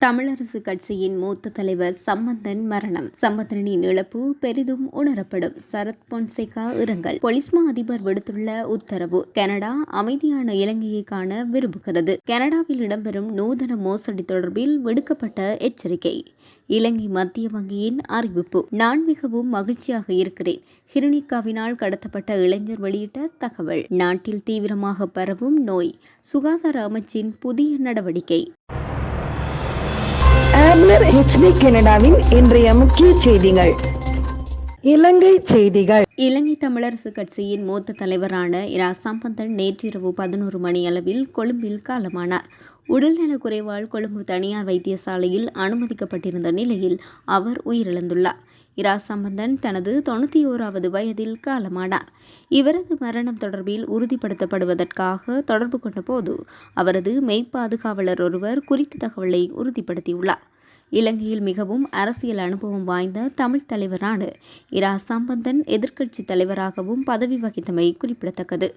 தமிழரசு கட்சியின் மூத்த தலைவர் சம்பந்தன் மரணம். சம்பந்தனின் இழப்பு பெரிதும் உணரப்படும். சரத் பொன்சேகா இரங்கல். போலீஸ் மா அதிபர் விடுத்துள்ள உத்தரவு. கனடா அமைதியான இலங்கையை காண விரும்புகிறது. கனடாவில் இடம்பெறும் நூதன மோசடி தொடர்பில் விடுக்கப்பட்ட எச்சரிக்கை. இலங்கை மத்திய வங்கியின் அறிவிப்பு. நான் மிகவும் மகிழ்ச்சியாக இருக்கிறேன். ஹிருனிகாவினால் கடத்தப்பட்ட இளைஞர் வெளியிட்ட தகவல். நாட்டில் தீவிரமாக பரவும் நோய். சுகாதார அமைச்சின் புதிய நடவடிக்கை. கனடாவின் இன்றைய முக்கிய செய்திகள். இலங்கை செய்திகள். இலங்கை தமிழரசு கட்சியின் மூத்த தலைவரான இரா சம்பந்தன் நேற்றிரவு 11 மணி அளவில் கொழும்பில் காலமானார். உடல்நலக் குறைவால் கொழும்பு தனியார் வைத்தியசாலையில் அனுமதிக்கப்பட்டிருந்த நிலையில் அவர் உயிரிழந்துள்ளார். இரா சம்பந்தன் தனது 91வது வயதில் காலமானார். இவரது மரணம் தொடர்பில் உறுதிப்படுத்தப்படுவதற்காக தொடர்பு கொண்டபோது அவரது மெய்ப்பாதுகாவலர் ஒருவர் குறித்த தகவலை உறுதிப்படுத்தியுள்ளார். இலங்கையில் மிகவும் அரசியல் அனுபவம் வாய்ந்த தமிழ் தலைவரான இரா சம்பந்தன் எதிர்க்கட்சி தலைவராகவும் பதவி வகித்தமை குறிப்பிடத்தக்கது.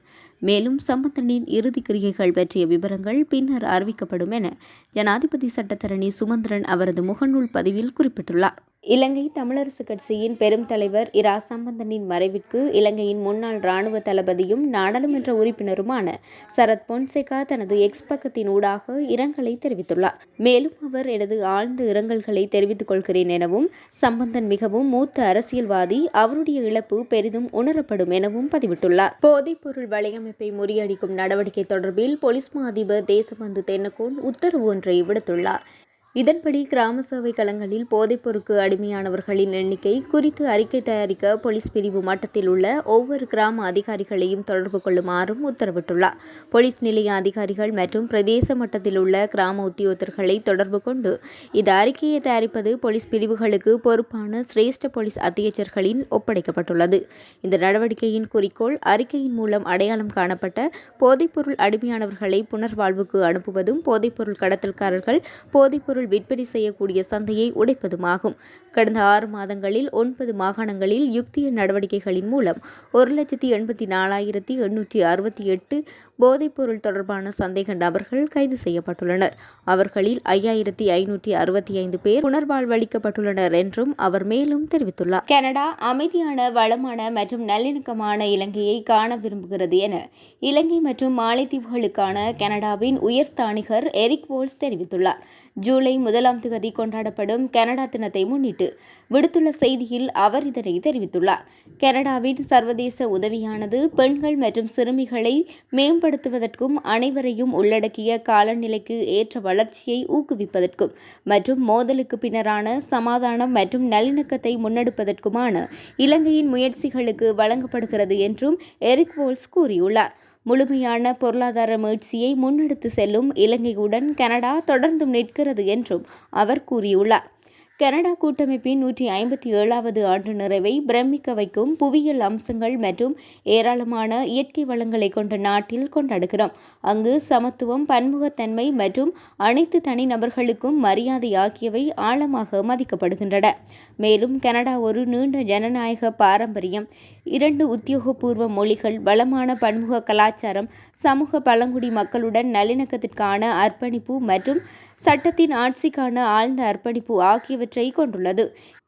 மேலும் சம்பந்தனின் இறுதி கிரியைகள் பற்றிய விவரங்கள் பின்னர் அறிவிக்கப்படும் என ஜனாதிபதி சட்டத்தரணி சுமந்திரன் அவரது முகநூல் பதிவில் குறிப்பிட்டுள்ளார். இலங்கை தமிழரசு கட்சியின் பெரும் தலைவர் இரா சம்பந்தனின் மறைவிற்கு இலங்கையின் முன்னாள் இராணுவ தளபதியும் நாடாளுமன்ற உறுப்பினருமான சரத் பொன்சேகா தனது எக்ஸ் பக்கத்தின் ஊடாக இரங்கலை தெரிவித்துள்ளார். மேலும் அவர் எனது ஆழ்ந்த இரங்கல்களை தெரிவித்துக் கொள்கிறேன் எனவும், சம்பந்தன் மிகவும் மூத்த அரசியல்வாதி, அவருடைய இழப்பு பெரிதும் உணரப்படும் எனவும் பதிவிட்டுள்ளார். போதைப்பொருள் வலையமைப்பை முறியடிக்கும் நடவடிக்கை தொடர்பில் போலீஸ் மா அதிபர் தேசபந்து தென்னக்கோன் உத்தரவு ஒன்றை விடுத்துள்ளார். இதன்படி கிராம சேவை களங்களில் போதைப்பொருளுக்கு அடிமையானவர்களின் எண்ணிக்கை குறித்து அறிக்கை தயாரிக்க போலீஸ் பிரிவு மட்டத்தில் உள்ள ஒவ்வொரு கிராம அதிகாரிகளையும் தொடர்பு கொள்ளுமாறும் உத்தரவிட்டுள்ளார். போலீஸ் நிலைய அதிகாரிகள் மற்றும் பிரதேச மட்டத்தில் உள்ள கிராம உத்தியோகத்தர்களை தொடர்பு கொண்டு இந்த அறிக்கையை தயாரிப்பது போலீஸ் பிரிவுகளுக்கு பொறுப்பான சிரேஷ்ட போலீஸ் அத்தியட்சர்களின் ஒப்படைக்கப்பட்டுள்ளது. இந்த நடவடிக்கையின் குறிக்கோள் அறிக்கையின் மூலம் அடையாளம் காணப்பட்ட போதைப்பொருள் அடிமையானவர்களை புனர்வாழ்வுக்கு அனுப்புவதும், போதைப்பொருள் கடத்தல்காரர்கள் போதைப்பொருள் விற்பனை செய்யக்கூடிய சந்தையை உடைப்பதுமாகும். கடந்த 6 மாதங்களில் 9 மாகாணங்களில் யுக்திய நடவடிக்கைகளின் மூலம் 1,84,868 போதைப்பொருள் தொடர்பான சந்தேக நபர்கள் கைது செய்யப்பட்டுள்ளனர். அவர்களில் 5,565 பேர் புனர்வாழ்வளிக்கப்பட்டுள்ளனர் என்றும் அவர் மேலும் தெரிவித்துள்ளார். கனடா அமைதியான, வளமான மற்றும் நல்லிணக்கமான இலங்கையை காண விரும்புகிறது என இலங்கை மற்றும் மாலைத்தீவுகளுக்கான கனடாவின் உயர்ஸ்தானிகர் எரிக் வோல்ஸ் தெரிவித்துள்ளார். ஜூலை 1 கொண்டாடப்படும் கனடா தினத்தை முன்னிட்டு விடுத்துள்ள செய்தியில் அவர் இதனை தெரிவித்துள்ளார். கனடாவின் சர்வதேச உதவியானது பெண்கள் மற்றும் சிறுமிகளை மேம்படுத்துவதற்கும், அனைவரையும் உள்ளடக்கிய காலநிலைக்கு ஏற்ற வளர்ச்சியை ஊக்குவிப்பதற்கும் மற்றும் மோதலுக்கு பின்னரான சமாதானம் மற்றும் நல்லிணக்கத்தை முன்னெடுப்பதற்குமான இலங்கையின் முயற்சிகளுக்கு வழங்கப்படுகிறது என்றும் எரிக் வோல்ஸ் கூறியுள்ளார். முழுமையான பொருளாதார மீட்சியை முன்னெடுத்து செல்லும் இலங்கையுடன் கனடா தொடர்ந்தும் நிற்கிறது என்றும் அவர் கூறியுள்ளார். கனடா கூட்டமைப்பின் 157வது ஆண்டு நிறைவை பிரமிக்க வைக்கும் புவியியல் அம்சங்கள் மற்றும் ஏராளமான இயற்கை வளங்களை கொண்ட நாட்டில் கொண்டாடுகிறோம். அங்கு சமத்துவம், பன்முகத்தன்மை மற்றும் அனைத்து தனிநபர்களுக்கும் மரியாதை ஆகியவை ஆழமாக மதிக்கப்படுகின்றன. மேலும் கனடா ஒரு நீண்ட ஜனநாயக பாரம்பரியம், 2 உத்தியோகபூர்வ மொழிகள், வளமான பன்முக கலாச்சாரம், சமூக பழங்குடி மக்களுடன் நல்லிணக்கத்திற்கான அர்ப்பணிப்பு மற்றும் சட்டத்தின் ஆட்சிக்கான ஆழ்ந்த அர்ப்பணிப்பு ஆகியவற்றை கொண்டுள்ளது.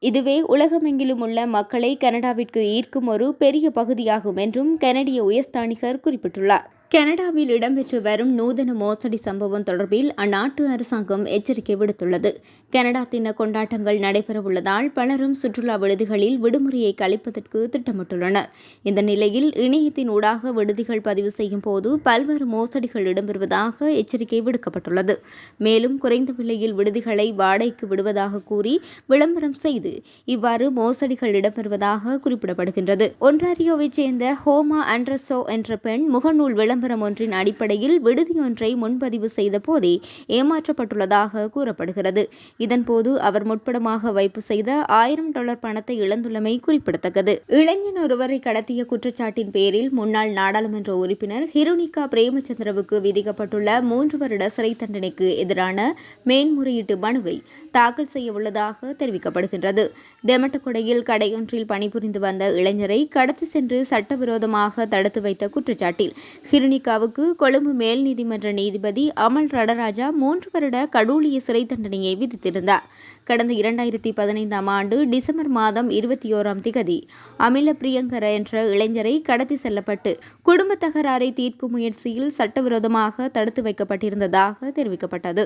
இதுவே உலகமெங்கிலும் உள்ள மக்களை கனடாவிற்கு ஈர்க்கும் ஒரு பெரிய பகுதியாகும் என்றும் கனடிய உயர்ஸ்தானிகர் குறிப்பிட்டுள்ளார். கனடாவில் இடம்பெற்று வரும் நூதன மோசடி சம்பவம் தொடர்பில் அந்நாட்டு அரசாங்கம் எச்சரிக்கை விடுத்துள்ளது. கனடா தின கொண்டாட்டங்கள் நடைபெறவுள்ளதால் பலரும் சுற்றுலா விடுதிகளில் விடுமுறையை கழிப்பதற்கு திட்டமிட்டுள்ளனர். இந்த நிலையில் இணையத்தின் ஊடாக விடுதிகள் பதிவு செய்யும் போது பல்வேறு மோசடிகள் இடம்பெறுவதாக எச்சரிக்கை விடுக்கப்பட்டுள்ளது. மேலும் குறைந்த விலையில் விடுதிகளை வாடகைக்கு விடுவதாக கூறி விளம்பரம் செய்து இவ்வாறு மோசடிகள் இடம்பெறுவதாக குறிப்பிடப்படுகின்றது. ஒன்டாரியோவைச் சேர்ந்த ஹோமா ஆண்ட்ரஸோ என்ற பெண் முகநூல் விளம்பரம் ஒன்றின் அடிப்படையில் விடுதியொன்றை முன்பதிவு செய்த போதே ஏமாற்றப்பட்டுள்ளதாக கூறப்படுகிறது. இதன்போது அவர் முற்படமாக வைப்பு செய்த $1000 பணத்தை இழந்துள்ளமை குறிப்பிடத்தக்கது. இளைஞன் ஒருவரை கடத்திய குற்றச்சாட்டின் பேரில் முன்னாள் நாடாளுமன்ற உறுப்பினர் ஹிருனிகா பிரேமச்சந்திரவுக்கு விதிக்கப்பட்டுள்ள 3 வருட சிறை தண்டனைக்கு எதிரான மேன்முறையீட்டு மனுவை தாக்கல் செய்ய உள்ளதாக தெரிவிக்கப்படுகின்றது. தெமட்டகொடையில் கடையொன்றில் பணிபுரிந்து வந்த இளைஞரை கடத்தி சென்று சட்டவிரோதமாக தடுத்து வைத்த குற்றச்சாட்டில் ஹிருனிகா கிருணிகாவுக்கு கொழும்பு மேல் நீதிமன்ற நீதிபதி அமல் ரணராஜா 3 வருட கடூழிய சிறை தண்டனையை விதித்திருந்தார். கடந்த 2015ஆம் ஆண்டு டிசம்பர் மாதம் 21ஆம் திகதி அமில பிரியங்கர என்ற இளைஞரை கடத்தி செல்லப்பட்டு குடும்ப தகராறை தீர்க்கும் முயற்சியில் சட்டவிரோதமாக தடுத்து வைக்கப்பட்டிருந்ததாக தெரிவிக்கப்பட்டது.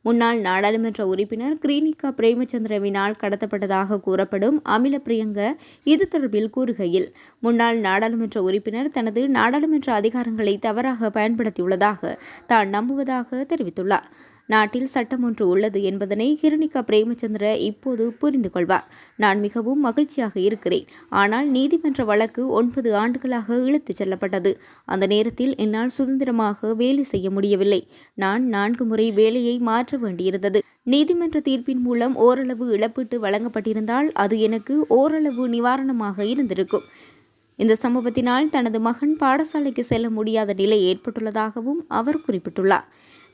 முன்னாள் நாடாளுமன்ற உறுப்பினர் கிருணிகா பிரேமச்சந்திரவினால் கடத்தப்பட்டதாக கூறப்படும் அமில பிரியங்க இது தொடர்பில் கூறுகையில், முன்னாள் நாடாளுமன்ற உறுப்பினர் தனது நாடாளுமன்ற அதிகாரங்களை தவறாக பயன்படுத்தியுள்ளதாக தான் நம்புவதாக தெரிவித்துள்ளார். நாட்டில் சட்டம் ஒன்று உள்ளது என்பதனை கிருணிகா பிரேமச்சந்திர இப்போது புரிந்து கொள்வார். நான் மிகவும் மகிழ்ச்சியாக இருக்கிறேன். ஆனால் நீதிமன்ற வழக்கு 9 ஆண்டுகளாக இழுத்துச் செல்லப்பட்டது. அந்த நேரத்தில் என்னால் சுதந்திரமாக வேலை செய்ய முடியவில்லை. நான் 4 முறை வேலையை மாற்ற வேண்டியிருந்தது. நீதிமன்ற தீர்ப்பின் மூலம் ஓரளவு இழப்பீட்டு வழங்கப்பட்டிருந்தால் அது எனக்கு ஓரளவு நிவாரணமாக இருந்திருக்கும். இந்த சம்பவத்தினால் தனது மகன் பாடசாலைக்கு செல்ல முடியாத நிலை ஏற்பட்டுள்ளதாகவும் அவர் குறிப்பிட்டுள்ளார்.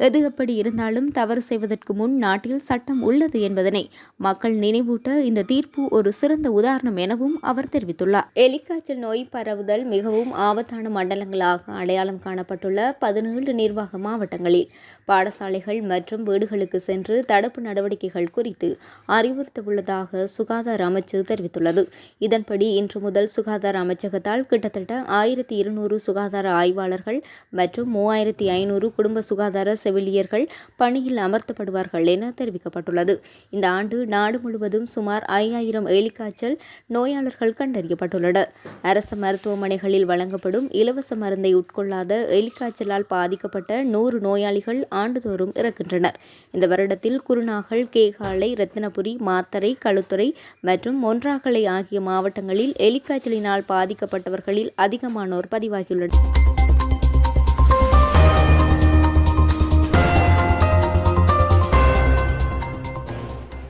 எது எப்படி இருந்தாலும் தவறு செய்வதற்கு முன் நாட்டில் சட்டம் உள்ளது என்பதனை மக்கள் நினைவூட்ட இந்த தீர்ப்பு ஒரு சிறந்த உதாரணம் எனவும் அவர் தெரிவித்துள்ளார். எலிக்காய்ச்சல் நோய் பரவுதல் மிகவும் ஆபத்தான மண்டலங்களாக அடையாளம் காணப்பட்டுள்ள 17 நிர்வாக மாவட்டங்களில் பாடசாலைகள் மற்றும் வீடுகளுக்கு சென்று தடுப்பு நடவடிக்கைகள் குறித்து அறிவுறுத்தவுள்ளதாக சுகாதார அமைச்சு தெரிவித்துள்ளது. இதன்படி இன்று முதல் சுகாதார அமைச்சகத்தால் கிட்டத்தட்ட 1200 சுகாதார ஆய்வாளர்கள் மற்றும் 3500 குடும்ப சுகாதார செவிலியர்கள் பணியில் அமர்த்தப்படுவார்கள் என தெரிவிக்கப்பட்டுள்ளது. இந்த ஆண்டு நாடு முழுவதும் சுமார் 5000 எலிக்காய்ச்சல் நோயாளர்கள் கண்டறியப்பட்டுள்ளனர். அரசு மருத்துவமனைகளில் வழங்கப்படும் இலவச மருந்தை உட்கொள்ளாத எலிக்காய்ச்சலால் பாதிக்கப்பட்ட 100 நோயாளிகள் ஆண்டுதோறும் இறக்கின்றனர். இந்த வருடத்தில் குருநாகல், கேகாலை, ரத்தினபுரி, மாத்தறை, களுத்துறை மற்றும் மொன்றாகலை ஆகிய மாவட்டங்களில் எலிக்காய்ச்சலினால் பாதிக்கப்பட்டவர்களில் அதிகமானோர் பதிவாகியுள்ளனர்.